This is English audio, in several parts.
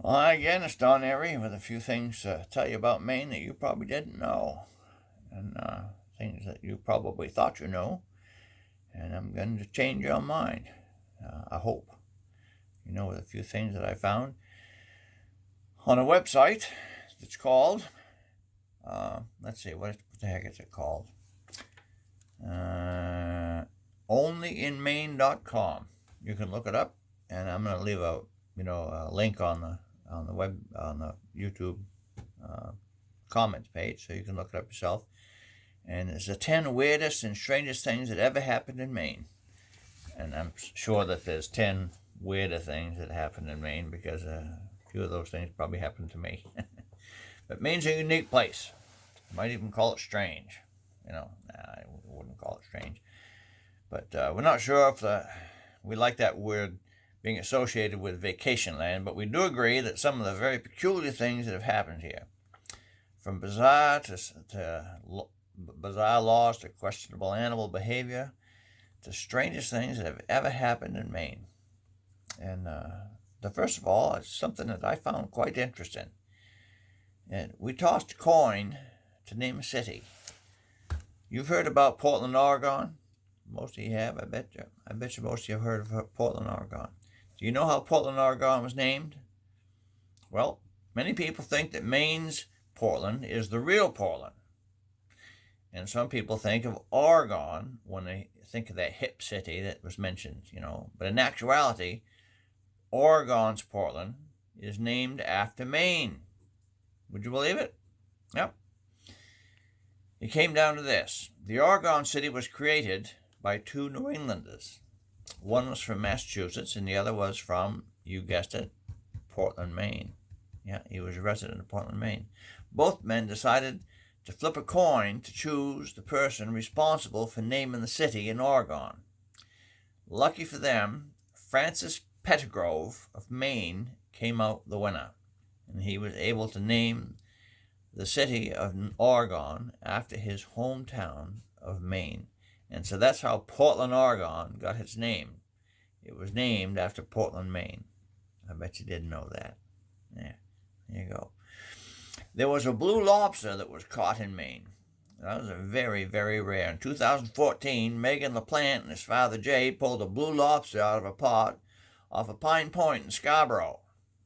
Well, again, it's Don Airy with a few things to tell you about Maine that you probably didn't know, and things that you probably thought you knew, and I'm going to change your mind. I hope. With a few things that I found on a website that's called, let's see, what the heck is it called? Onlyinmaine.com. You can look it up, and I'm going to leave a link on the web, on the YouTube comments page, so you can look it up yourself. And it's the 10 weirdest and strangest things that ever happened in Maine. And I'm sure that there's 10 weirder things that happened in Maine, because a few of those things probably happened to me. But Maine's a unique place. You might even call it strange. I wouldn't call it strange. But we're not sure if we like that word being associated with vacation land, but we do agree that some of the very peculiar things that have happened here, from bizarre laws to questionable animal behavior, to strangest things that have ever happened in Maine. And the first of all is something that I found quite interesting. And we tossed a coin to name a city. You've heard about Portland, Oregon? Most of you have, I bet you. I bet you most of you have heard of Portland, Oregon. Do you know how Portland, Oregon was named? Well, many people think that Maine's Portland is the real Portland. And some people think of Oregon when they think of that hip city that was mentioned, But in actuality, Oregon's Portland is named after Maine. Would you believe it? Yep. It came down to this. The Oregon city was created by two New Englanders. One was from Massachusetts, and the other was from, you guessed it, Portland, Maine. Yeah, he was a resident of Portland, Maine. Both men decided to flip a coin to choose the person responsible for naming the city in Oregon. Lucky for them, Francis Pettigrove of Maine came out the winner, and he was able to name the city of Oregon after his hometown of Maine. And so that's how Portland, Oregon got its name. It was named after Portland, Maine. I bet you didn't know that. Yeah, there you go. There was a blue lobster that was caught in Maine. That was a very, very rare. In 2014, Megan LaPlante and his father Jay pulled a blue lobster out of a pot off of Pine Point in Scarborough.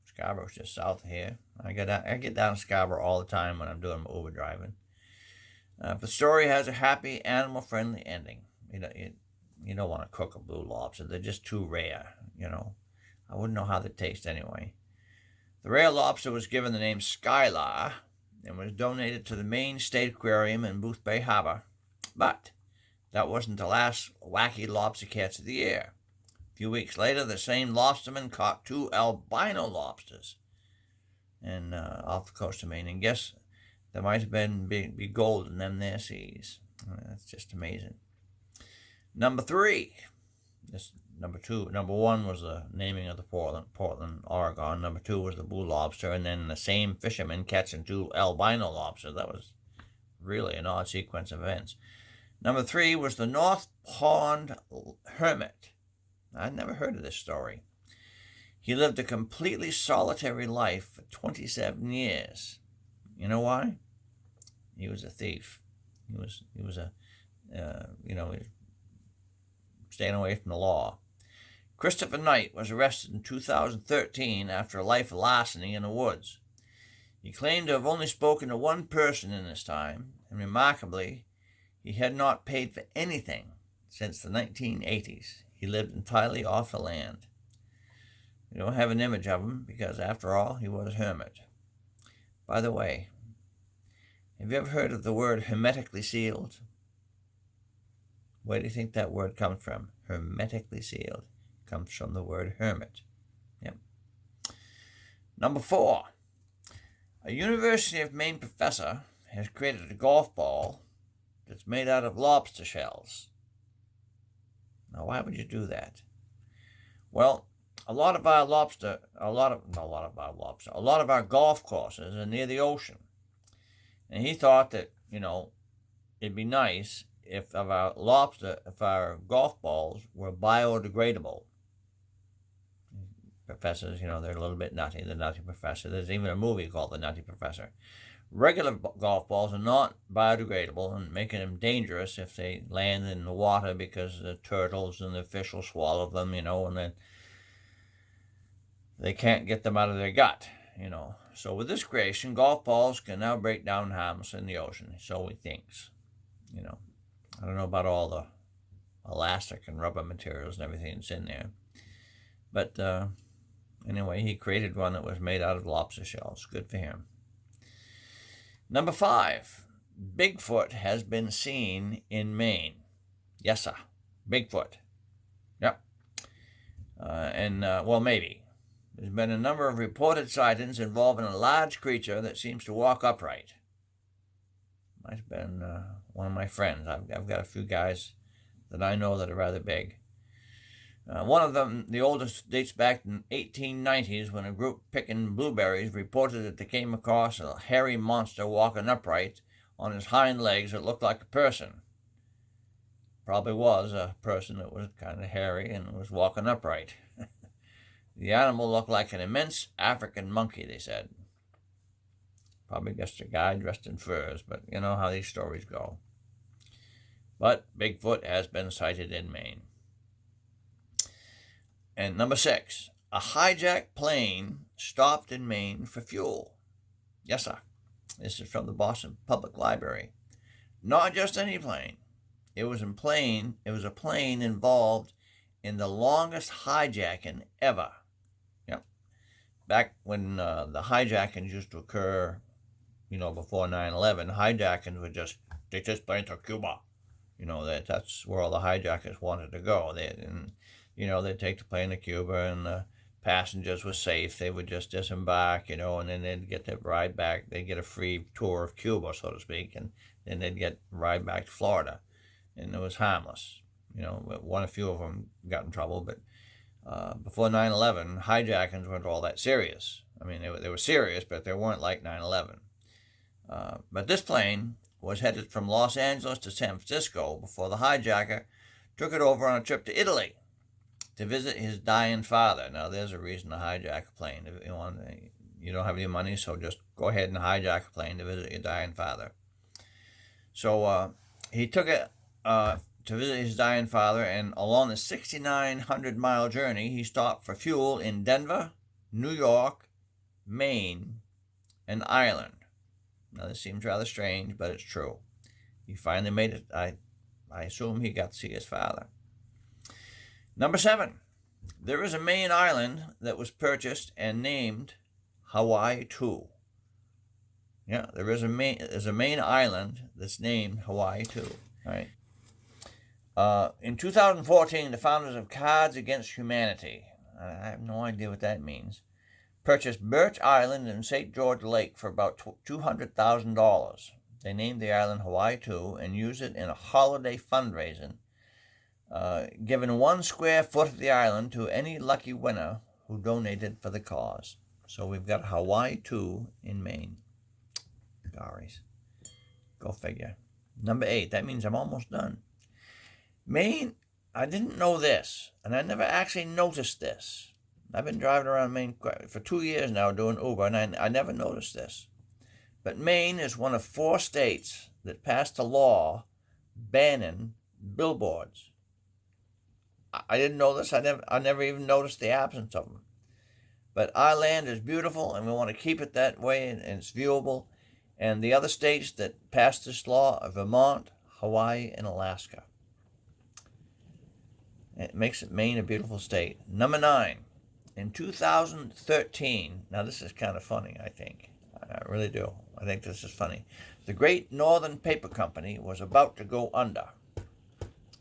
Scarborough's just south of here. I get down to Scarborough all the time when I'm doing my Uber driving. The story has a happy, animal-friendly ending. You don't want to cook a blue lobster. They're just too rare, I wouldn't know how they taste anyway. The rare lobster was given the name Skylar and was donated to the Maine State Aquarium in Booth Bay Harbor. But that wasn't the last wacky lobster catch of the year. A few weeks later, the same lobsterman caught two albino lobsters off the coast of Maine. And guess there might have be gold in them there seas. That's just amazing. Number 3. Number 1 was the naming of the Portland, Oregon. Number 2 was the blue lobster, and then the same fisherman catching two albino lobsters. That was really an odd sequence of events. Number 3 was the North Pond hermit. I'd never heard of this story. He lived a completely solitary life for 27 years. You know why? He was a thief. He was staying away from the law. Christopher Knight was arrested in 2013 after a life of larceny in the woods. He claimed to have only spoken to one person in this time, and remarkably, he had not paid for anything since the 1980s. He lived entirely off the land. We don't have an image of him because, after all, he was a hermit. By the way, have you ever heard of the word hermetically sealed? Where do you think that word comes from? Hermetically sealed. It comes from the word hermit. Yep. Number 4. A University of Maine professor has created a golf ball that's made out of lobster shells. Now, why would you do that? Well, a lot of our golf courses are near the ocean. And he thought that, it'd be nice if our golf balls were biodegradable. professors, they're a little bit nutty, the Nutty Professor. There's even a movie called The Nutty Professor. Regular golf balls are not biodegradable and making them dangerous if they land in the water because the turtles and the fish will swallow them, and then they can't get them out of their gut, So with this creation, golf balls can now break down harmless in the ocean, so he thinks, I don't know about all the elastic and rubber materials and everything that's in there. But anyway, he created one that was made out of lobster shells. Good for him. Number 5, Bigfoot has been seen in Maine. Yes, sir. Bigfoot. Yep. Well, maybe. There's been a number of reported sightings involving a large creature that seems to walk upright. Might have been one of my friends. I've got a few guys that I know that are rather big. One of them, the oldest, dates back in the 1890s when a group picking blueberries reported that they came across a hairy monster walking upright on his hind legs that looked like a person. Probably was a person that was kind of hairy and was walking upright. The animal looked like an immense African monkey, they said. Probably just a guy dressed in furs, but you know how these stories go. But Bigfoot has been sighted in Maine. And number 6, a hijacked plane stopped in Maine for fuel. Yes, sir. This is from the Boston Public Library. Not just any plane. It was a plane involved in the longest hijacking ever. Yep. Back when the hijackings used to occur, before 9/11, hijackings were just, take this plane to Cuba. That's where all the hijackers wanted to go. They'd take the plane to Cuba and the passengers were safe. They would just disembark, and then they'd get the ride back. They'd get a free tour of Cuba, so to speak, and then they'd get a ride back to Florida. And it was harmless. A few of them got in trouble, but before 9/11, hijackings weren't all that serious. I mean, they were serious, but they weren't like 9/11. But this plane was headed from Los Angeles to San Francisco before the hijacker took it over on a trip to Italy to visit his dying father. Now, there's a reason to hijack a plane. If you don't have any money, so just go ahead and hijack a plane to visit your dying father. So he took it to visit his dying father, and along the 6,900-mile journey, he stopped for fuel in Denver, New York, Maine, and Ireland. Now, this seems rather strange, but it's true. He finally made it. I assume he got to see his father. Number 7, there is a Maine island that was purchased and named Hawaii 2. Yeah, there's a Maine island that's named Hawaii 2. All right. In 2014, the founders of Cards Against Humanity, I have no idea what that means, purchased Birch Island in St. George Lake for about $200,000. They named the island Hawaii 2 and used it in a holiday fundraising, giving 1 square foot of the island to any lucky winner who donated for the cause. So we've got Hawaii 2 in Maine. Sorry. Go figure. Number 8, that means I'm almost done. Maine, I didn't know this, and I never actually noticed this. I've been driving around Maine for 2 years now doing Uber, and I never noticed this. But Maine is one of 4 states that passed a law banning billboards. I didn't know this. I never even noticed the absence of them. But our land is beautiful, and we want to keep it that way, and it's viewable. And the other states that passed this law are Vermont, Hawaii, and Alaska. It makes Maine a beautiful state. Number 9. In 2013, now this is kind of funny, I think. I really do. I think this is funny. The Great Northern Paper Company was about to go under.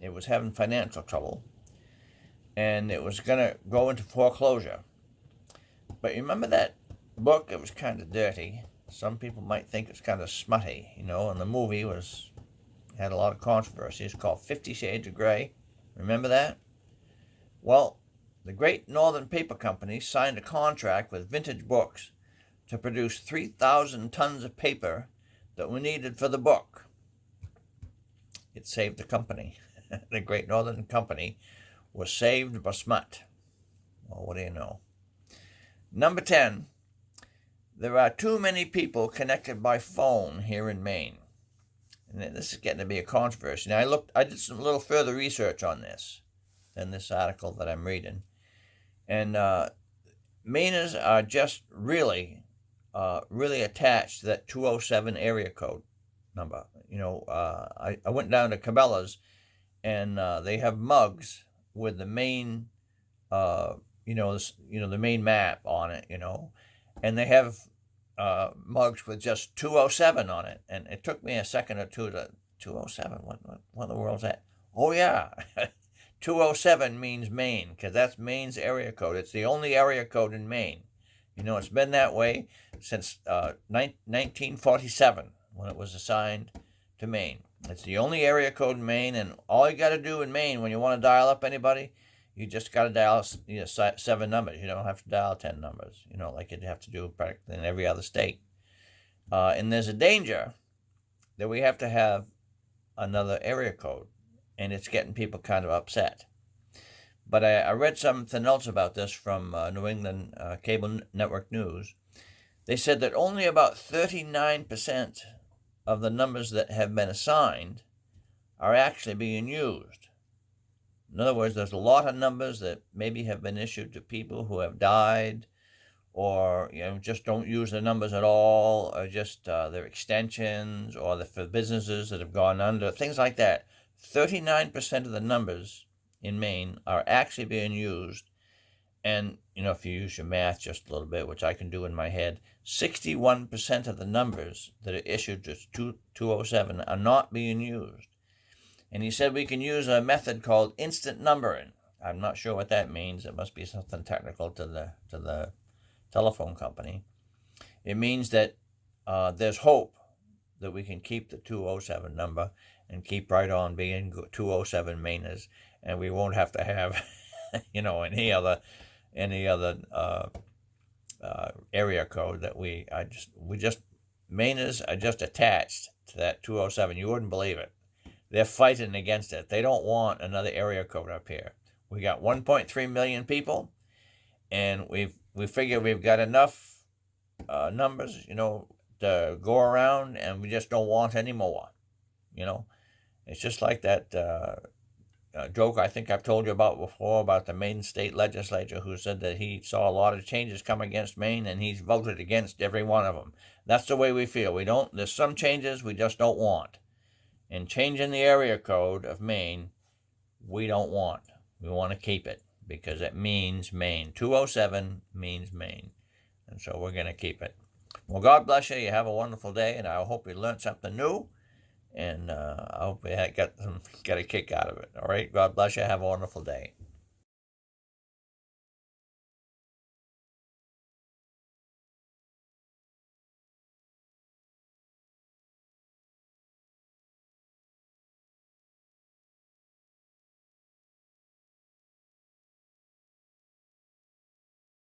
It was having financial trouble, and it was going to go into foreclosure. But you remember that book? It was kind of dirty. Some people might think it's kind of smutty, and the movie had a lot of controversy. It's called 50 Shades of Grey. Remember that? Well, the Great Northern Paper Company signed a contract with Vintage Books to produce 3,000 tons of paper that were needed for the book. It saved the company. The Great Northern Company was saved by smut. Well, what do you know? Number 10, there are too many people connected by phone here in Maine. And this is getting to be a controversy. Now, I did some little further research on this than this article that I'm reading. And Mainers are just really attached to that 207 area code number. I went down to Cabela's, and they have mugs with the Maine, the Maine map on it, and they have mugs with just 207 on it. And it took me a second or two to 207. What in the world's that? Oh yeah, 207 means Maine, because that's Maine's area code. It's the only area code in Maine. It's been that way since 1947, when it was assigned to Maine. It's the only area code in Maine, and all you got to do in Maine when you want to dial up anybody, you just got to dial 7 numbers. You don't have to dial 10 numbers, like you'd have to do practically in every other state. And there's a danger that we have to have another area code, and it's getting people kind of upset. But I read something else about this from New England Cable Network News. They said that only about 39% of the numbers that have been assigned are actually being used. In other words, there's a lot of numbers that maybe have been issued to people who have died, or just don't use the numbers at all, or just their extensions, or for businesses that have gone under, things like that. 39% of the numbers in Maine are actually being used. And, if you use your math just a little bit, which I can do in my head, 61% of the numbers that are issued to 207 are not being used. And he said we can use a method called instant numbering. I'm not sure what that means. It must be something technical to the telephone company. It means that there's hope that we can keep the 207 number and keep right on being 207 Mainers, and we won't have to have, any other area code that Mainers are just attached to that 207. You wouldn't believe it. They're fighting against it. They don't want another area code up here. We got 1.3 million people, and we figure we've got enough numbers, to go around, and we just don't want any more. It's just like that joke I think I've told you about before, about the Maine state legislature who said that he saw a lot of changes come against Maine, and he's voted against every one of them. That's the way we feel. There's some changes we just don't want. And changing the area code of Maine, we don't want. We want to keep it because it means Maine. 207 means Maine. And so we're going to keep it. Well, God bless you. You have a wonderful day, and I hope you learned something new. And I hope you got a kick out of it. All right? God bless you. Have a wonderful day.